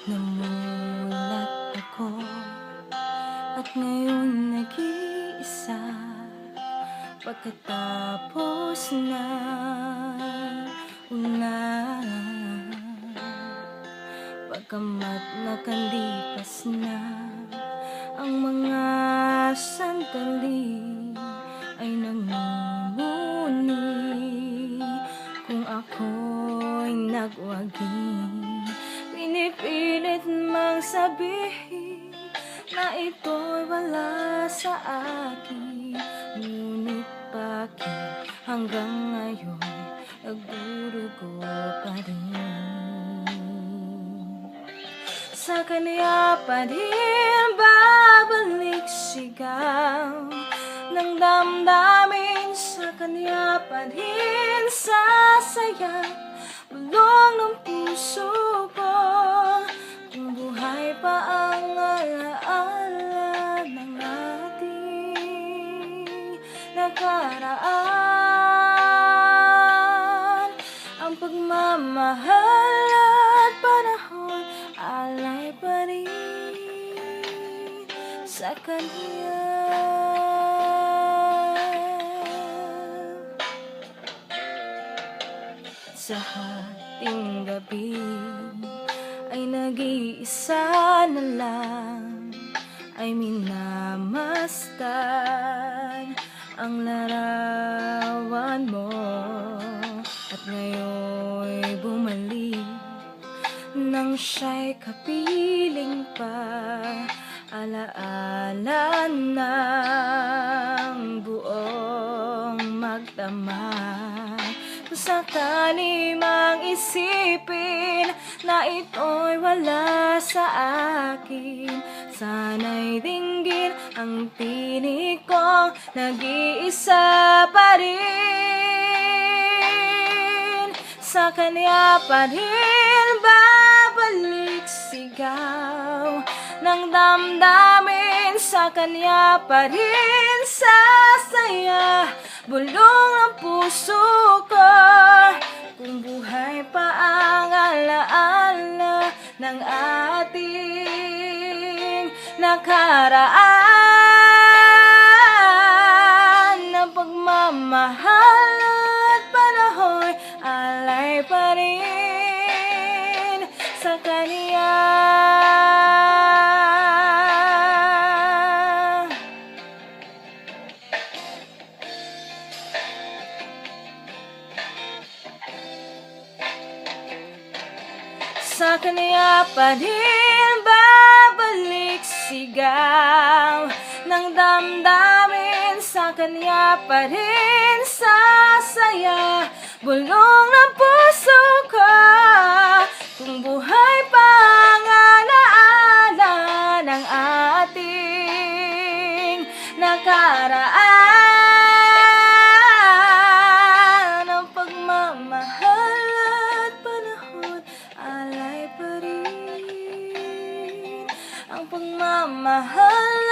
Namulat ako at ngayon nag-iisa. Pagkatapos na ulan, pagkamat nakalipas na ang mga sandali, ay nangunguni kung ako'y nagwagi. Pinipilit mang sabihin na ito'y wala sa akin, ngunit bakit hanggang ngayon nagdurugo pa rin? Sa kanya pa rin babalik sigaw ng damdamin, sa kanya pa rin sasayang bulong ng puso ko. Kung buhay pa ang alaala ng ating nakaraan, ang pagmamahal at panahon alay pa rin sa kanya. Sa hating gabi ay nag-iisa na lang, ay minamasdan ang larawan mo, at ngayon'y bumalik nang siya'y kapiling pa, alaala ng buong magdamag. Kung sakali mang isipin na ito'y wala sa akin, sana'y dinggin ang tinig kong nag-iisa pa rin. Sa kanya pa rin babalik sigaw ng damdamin, sa kanya pa rin sasaya bulong ang puso ko. Kung buhay pa ang alaala ng ating nakaraan, ng pagmamahal at panahon alay pa rin sa kanya. Sa kanya pa rin babalik sigaw ng damdamin, sa kanya pa rin sasaya bulong ng puso ko. Kung buhay pa ang alaala ng ating nakaraan, ang pagmamahal at panahon alay pa rin, ang pagmamahal